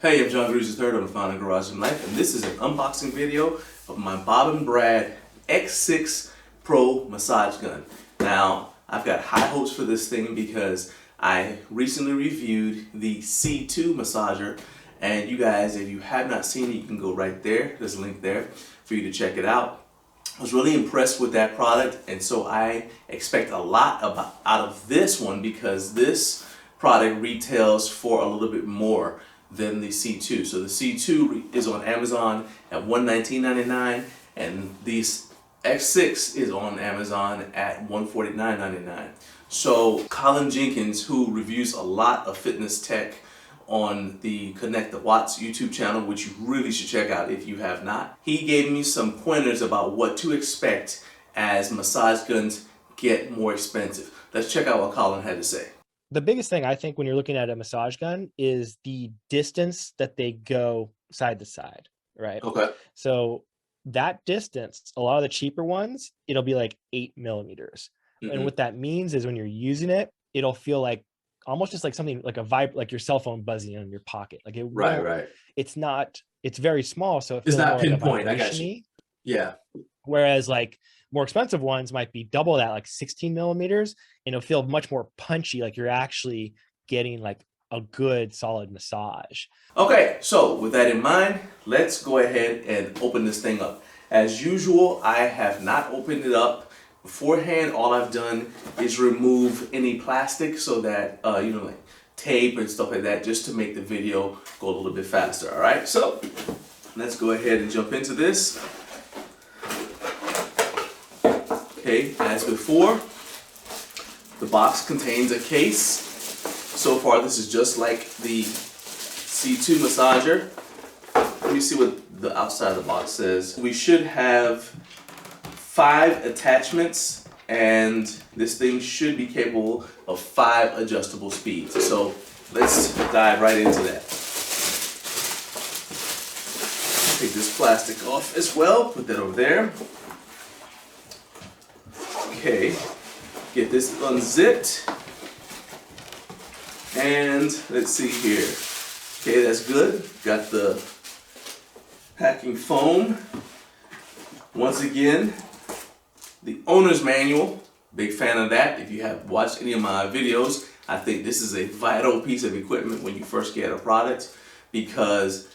Hey, I'm John Greaves III. I'm the founder of Garage Gym Life, and this is an unboxing video of my Bob and Brad X6 Pro massage gun. Now, I've got high hopes for this thing because I recently reviewed the C2 massager, and you guys, if you have not seen it, you can go right there. There's a link there for you to check it out. I was really impressed with that product, and so I expect a lot out of this one because this product retails for a little bit more than the C2. So the C2 is on Amazon at $119.99, and the X6 is on Amazon at $149.99. So Colin Jenkins, who reviews a lot of fitness tech on the Connect the Watts YouTube channel, which you really should check out if you have not, he gave me some pointers about what to expect as massage guns get more expensive. Let's check out what Colin had to say. The biggest thing I think when you're looking at a massage gun is the distance that they go side to side, right? Okay. So that distance, a lot of the cheaper ones, it'll be like 8 millimeters. And Mm-hmm. what that means is when you're using it, it'll feel like almost just like something like a vibe, like your cell phone buzzing in your pocket. Like it Right, won't, right. it's not, it's very small. So it It's feels more not like a pinpoint. I got you. vibration-y. Yeah. Whereas like more expensive ones might be double that, like 16 millimeters, and it'll feel much more punchy, like you're actually getting like a good solid massage. Okay, so with that in mind, let's go ahead and open this thing up. As usual, I have not opened it up beforehand. All I've done is remove any plastic so that, like tape and stuff like that, just to make the video go a little bit faster, all right? So let's go ahead and jump into this. Okay, as before, the box contains a case. So far, this is just like the C2 massager. Let me see what the outside of the box says. We should have 5 attachments, and this thing should be capable of 5 adjustable speeds. So let's dive right into that. Take this plastic off as well, put that over there. Okay, get this unzipped. And let's see here. Okay, that's good. Got the packing foam. Once again, the owner's manual. Big fan of that. If you have watched any of my videos, I think this is a vital piece of equipment when you first get a product, because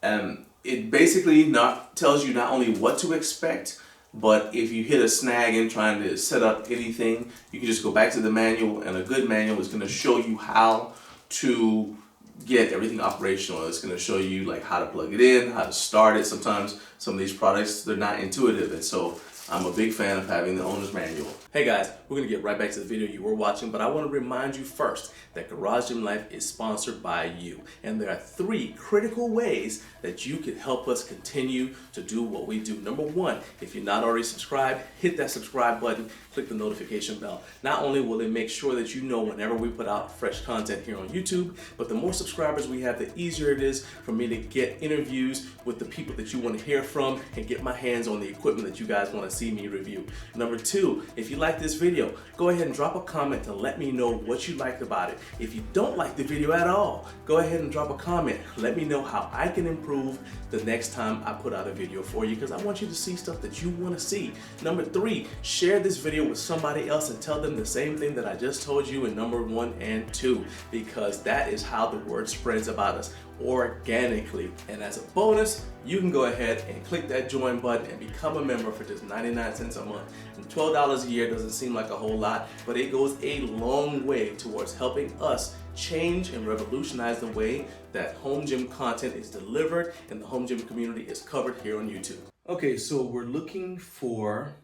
it basically tells you not only what to expect, but if you hit a snag in trying to set up anything, you can just go back to the manual, and a good manual is going to show you how to get everything operational. It's going to show you like how to plug it in, how to start it. Sometimes some of these products, they're not intuitive, and so I'm a big fan of having the owner's manual. Hey guys, we're going to get right back to the video you were watching, but I want to remind you first that Garage Gym Life is sponsored by you. And there are 3 critical ways that you can help us continue to do what we do. Number 1, if you're not already subscribed, hit that subscribe button, click the notification bell. Not only will it make sure that you know whenever we put out fresh content here on YouTube, but the more subscribers we have, the easier it is for me to get interviews with the people that you want to hear from and get my hands on the equipment that you guys want to see me review. Number 2, if you like this video, go ahead and drop a comment to let me know what you liked about it. If you don't like the video at all, go ahead and drop a comment. Let me know how I can improve the next time I put out a video for you, because I want you to see stuff that you want to see. Number 3, share this video with somebody else and tell them the same thing that I just told you in number 1 and 2, because that is how the word spreads about us, organically. And as a bonus, you can go ahead and click that join button and become a member for just 99 cents a month. And $12 a year doesn't seem like a whole lot, but it goes a long way towards helping us change and revolutionize the way that home gym content is delivered and the home gym community is covered here on YouTube. Okay, so we're looking for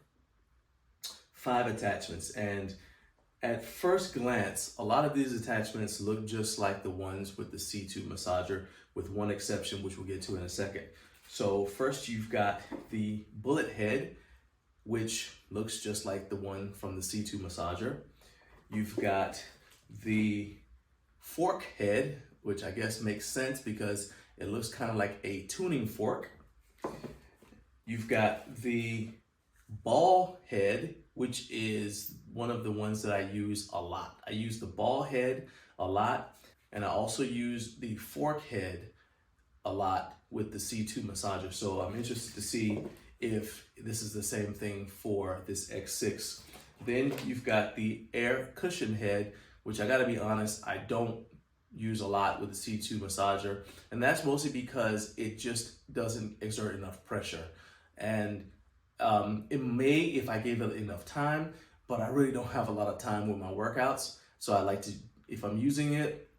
5 attachments, and at first glance, a lot of these attachments look just like the ones with the C2 massager, with one exception, which we'll get to in a second. So first, you've got the bullet head, which looks just like the one from the C2 massager. You've got the fork head, which I guess makes sense because it looks kind of like a tuning fork. You've got the ball head, which is one of the ones that I use a lot. I use the ball head a lot, and I also use the fork head a lot with the C2 massager. So I'm interested to see if this is the same thing for this X6. Then you've got the air cushion head, which I gotta be honest, I don't use a lot with the C2 massager. And that's mostly because it just doesn't exert enough pressure. And it may if I gave it enough time, but I really don't have a lot of time with my workouts. So I like to, if I'm using it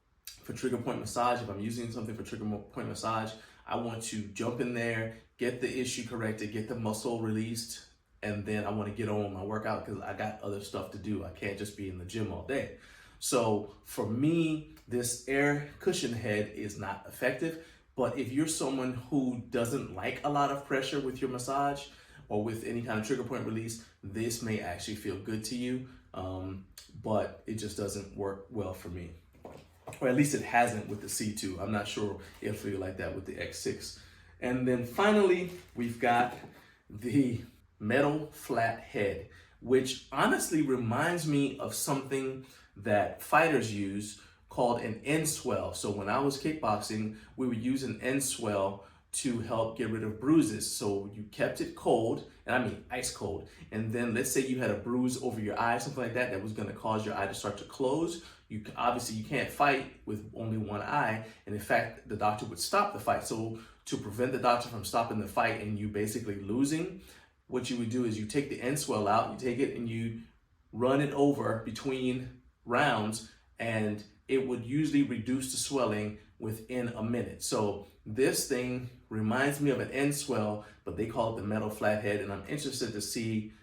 for trigger point massage, if I'm using something for trigger point massage, I want to jump in there, get the issue corrected, get the muscle released, and then I want to get on with my workout because I got other stuff to do. I can't just be in the gym all day. So for me, this air cushion head is not effective. But if you're someone who doesn't like a lot of pressure with your massage or with any kind of trigger point release, this may actually feel good to you, but it just doesn't work well for me. Or at least it hasn't with the C2. I'm not sure it'll feel like that with the X6. And then finally, we've got the metal flat head, which honestly reminds me of something that fighters use called an end swell. So when I was kickboxing, we would use an end swell to help get rid of bruises. So you kept it cold, and I mean ice cold. And then let's say you had a bruise over your eye, something like that, that was gonna cause your eye to start to close. Obviously you can't fight with only one eye. And in fact, the doctor would stop the fight. So to prevent the doctor from stopping the fight and you basically losing, what you would do is you take the end swell out, you take it and you run it over between rounds, and it would usually reduce the swelling within a minute. So this thing reminds me of an end swell, but they call it the metal flathead, and I'm interested to see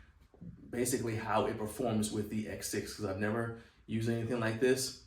basically how it performs with the X6 because I've never used anything like this,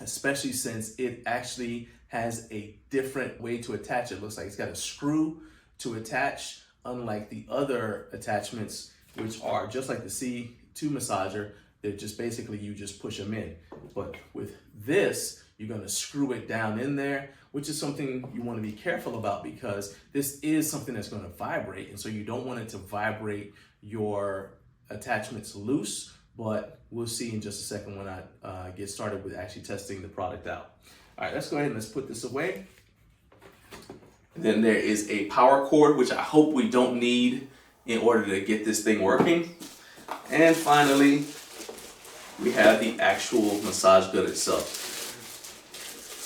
especially since it actually has a different way to attach it. It looks like it's got a screw to attach, unlike the other attachments, which are just like the C2 massager. They're just basically, you just push them in. But with this, you're gonna screw it down in there, which is something you wanna be careful about because this is something that's gonna vibrate. And so you don't want it to vibrate your attachments loose, but we'll see in just a second when I get started with actually testing the product out. All right, let's go ahead and let's put this away. Then there is a power cord, which I hope we don't need in order to get this thing working. And finally, we have the actual massage gun itself.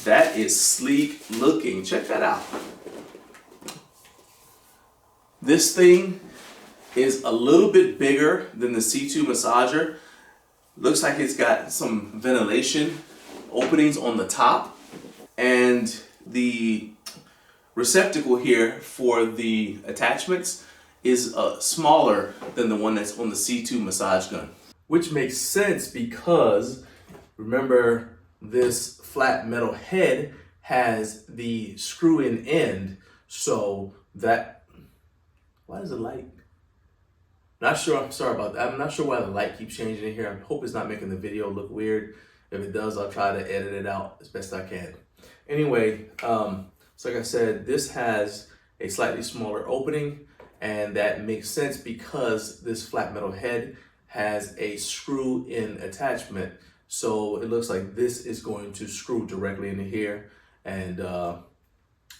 That is sleek looking. Check that out. This thing is a little bit bigger than the C2 massager. Looks like it's got some ventilation openings on the top, and the receptacle here for the attachments is smaller than the one that's on the C2 massage gun. Which makes sense because remember, this flat metal head has the screw-in end, so that, why is the light? Not sure, I'm sorry about that. I'm not sure why the light keeps changing in here. I hope it's not making the video look weird. If it does, I'll try to edit it out as best I can. Anyway, so like I said, this has a slightly smaller opening, and that makes sense because this flat metal head has a screw-in attachment. So it looks like this is going to screw directly into here, and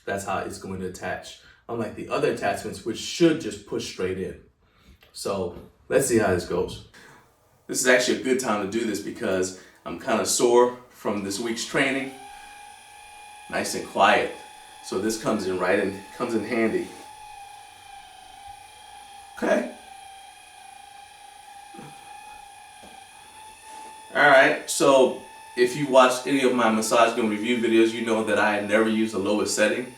that's how it's going to attach. Unlike the other attachments, which should just push straight in. So let's see how this goes. This is actually a good time to do this because I'm kind of sore from this week's training. Nice and quiet. So this comes in handy. Okay. Alright, so if you watched any of my massage gun review videos, you know that I never use the lowest setting.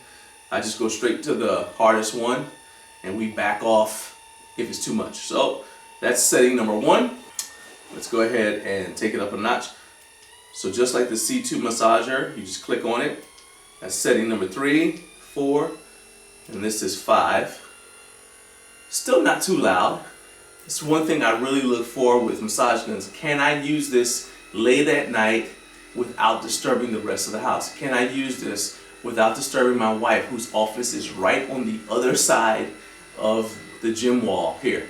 I just go straight to the hardest one, and we back off if it's too much. So that's setting number 1. Let's go ahead and take it up a notch. So just like the C2 massager, you just click on it. That's setting number 3, 4, and this is 5. Still not too loud. It's one thing I really look for with massage guns. Can I use this late at night without disturbing the rest of the house? Can I use this without disturbing my wife, whose office is right on the other side of the gym wall here?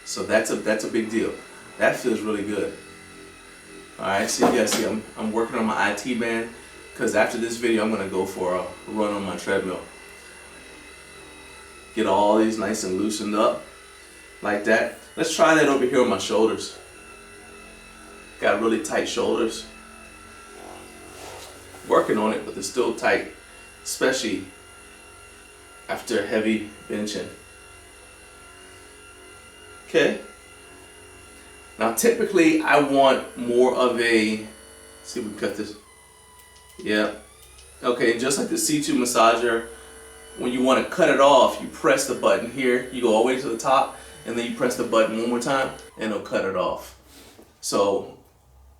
So that's a big deal. That feels really good. All right, so you guys see I'm working on my IT band. because after this video I'm gonna go for a run on my treadmill. Get all these nice and loosened up like that. Let's try that over here on my shoulders. Got really tight shoulders. Working on it, but they're still tight, especially after heavy benching. Okay. Now typically I want more of a, let's see if we can cut this. Yeah. Okay, just like the C2 massager, when you want to cut it off, you press the button here, you go all the way to the top, and then you press the button one more time, and it'll cut it off. So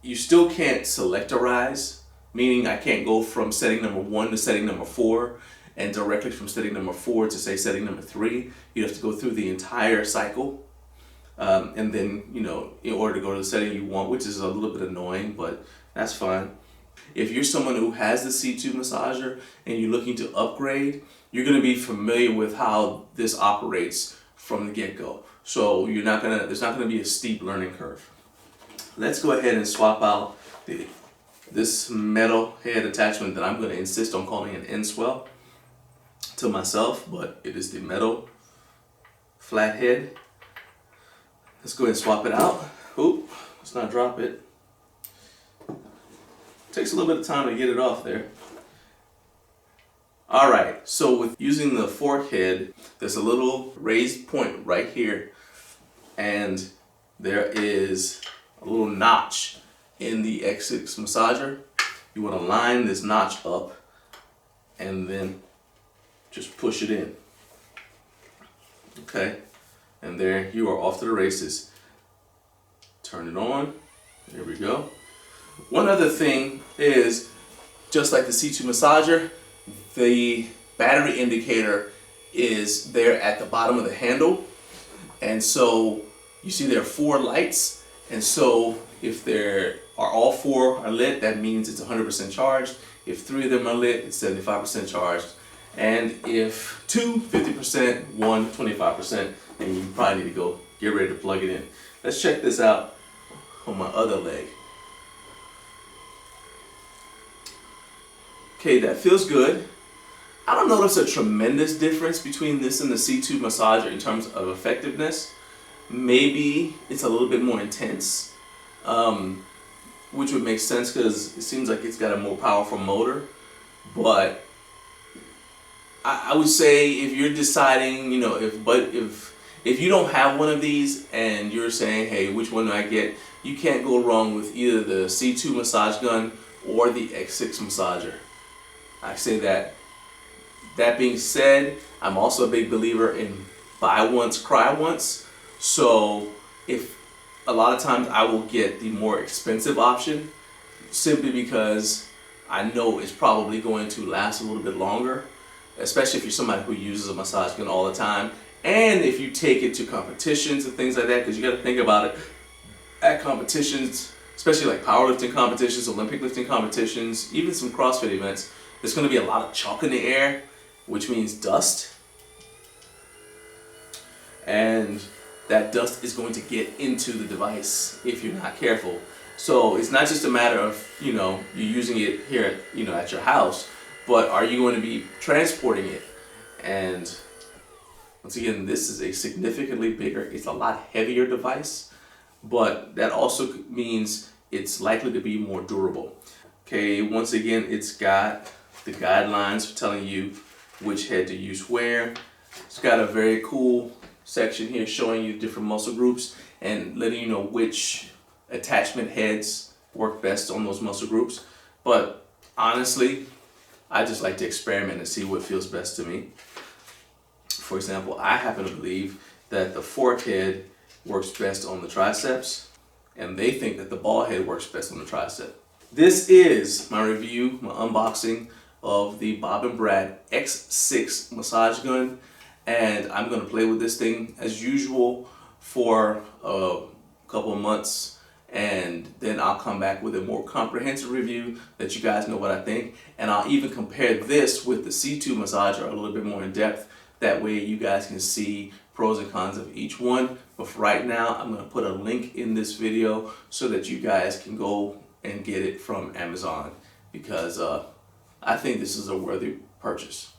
you still can't selectorize, meaning I can't go from setting number 1 to setting number 4, and directly from setting number 4 to say setting number 3. You have to go through the entire cycle, and then, you know, in order to go to the setting you want, which is a little bit annoying, but that's fine. If you're someone who has the C2 massager and you're looking to upgrade, you're going to be familiar with how this operates from the get-go. So there's not going to be a steep learning curve. Let's go ahead and swap out this metal head attachment that I'm going to insist on calling an end swell to myself, but it is the metal flat head. Let's go ahead and swap it out. Oop, let's not drop it. Takes a little bit of time to get it off there. All right, so with using the fork head, there's a little raised point right here, and there is a little notch in the X6 massager. You want to line this notch up and then just push it in. Okay, and there you are off to the races. Turn it on. There we go. One other thing is, just like the C2 massager, the battery indicator is there at the bottom of the handle, and so you see there are 4 lights, and so if there are all 4 are lit, that means it's 100% charged. If 3 of them are lit, it's 75% charged, and if 2, 50%, 1, 25%, then you probably need to go get ready to plug it in. Let's check this out on my other leg. Okay, that feels good. I don't notice a tremendous difference between this and the C2 massager in terms of effectiveness. Maybe it's a little bit more intense, which would make sense because it seems like it's got a more powerful motor. But I would say if you're deciding, you know, if you don't have one of these and you're saying, hey, which one do I get? You can't go wrong with either the C2 massage gun or the X6 massager. I say that. That being said, I'm also a big believer in buy once, cry once. So if a lot of times I will get the more expensive option simply because I know it's probably going to last a little bit longer, especially if you're somebody who uses a massage gun all the time. And if you take it to competitions and things like that, because you got to think about it, at competitions, especially like powerlifting competitions, Olympic lifting competitions, even some CrossFit events, there's going to be a lot of chalk in the air, which means dust. And that dust is going to get into the device if you're not careful. So it's not just a matter of, you know, you using it here, you know, at your house, but are you going to be transporting it? And once again, this is a significantly bigger, it's a lot heavier device, but that also means it's likely to be more durable. Okay, once again, it's got the guidelines for telling you which head to use where. It's got a very cool section here showing you different muscle groups and letting you know which attachment heads work best on those muscle groups. But honestly, I just like to experiment and see what feels best to me. For example, I happen to believe that the fork head works best on the triceps, and they think that the ball head works best on the tricep. This is my review, my unboxing of the Bob & Brad X6 massage gun, and I'm going to play with this thing as usual for a couple of months, and then I'll come back with a more comprehensive review that you guys know what I think, and I'll even compare this with the C2 massager a little bit more in depth. That way you guys can see pros and cons of each one. But for right now, I'm going to put a link in this video so that you guys can go and get it from Amazon, because I think this is a worthy purchase.